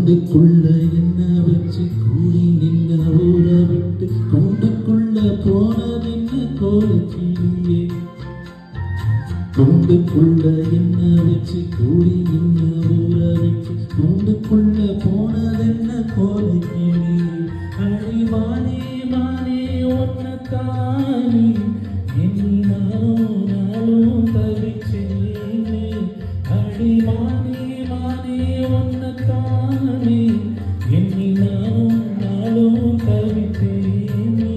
கூண்டுக்குள்ள என்ன வச்சு கூடி நின்ன ஊரை விட்டு கூண்டுக்குள்ள போனதென்ன கோலக்கிளியே கூண்டுக்குள்ள என்ன வச்சு கூடி நின்ன ஊரை விட்டு கூண்டுக்குள்ள போனதென்ன கோலக்கிளியே அடி மானே மானே ஒன்ன தானி எண்ணி நாளும் தவிச்சேனே அடி மானே மானே ஒன்ன தானே எண்ணி நாளும் தவித்தேனே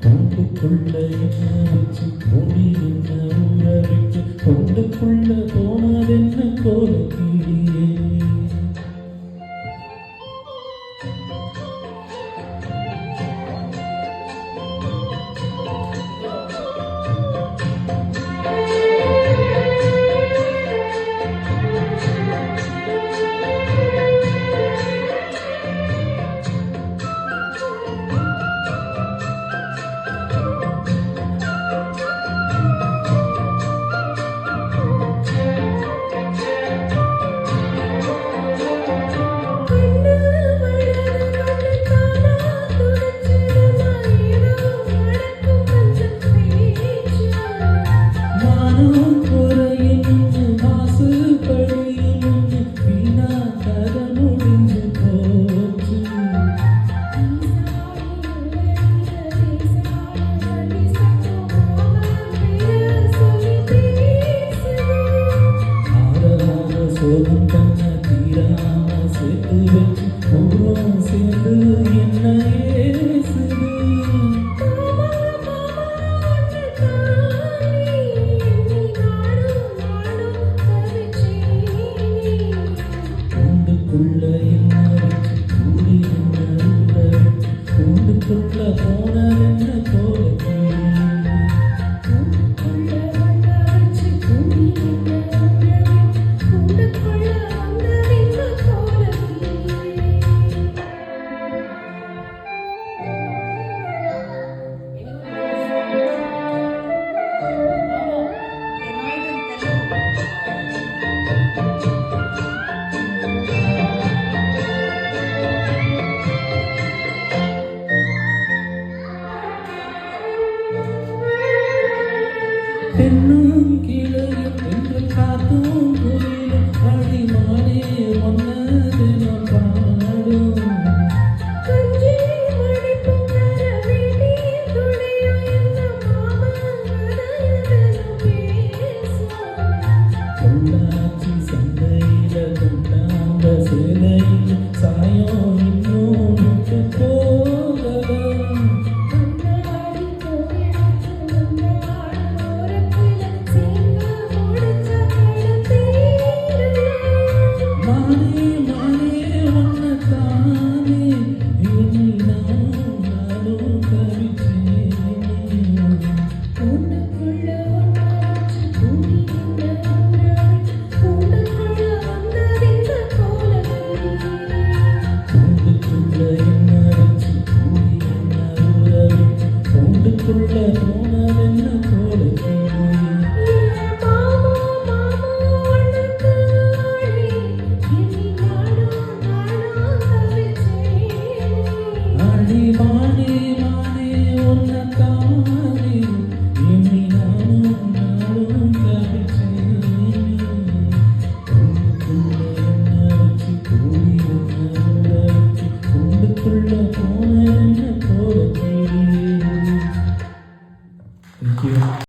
கொண்டுக்குள்ள என்ன வச்சு கூடி நின்ன ஊரை விட்டு கொண்டுக்குள்ள போனதென்ன கோலக்கிளியே சோகம் தன்ன தீராம சேர்த்து வச்சு பூரம் சேர்ந்து என்ன ஏசுது கூண்டுக்குள்ள என்ன வச்சு கூடி என்ன கூண்டுக்குள்ள போனதென்ன கோலக்கிளியே தென்னும் கிளையே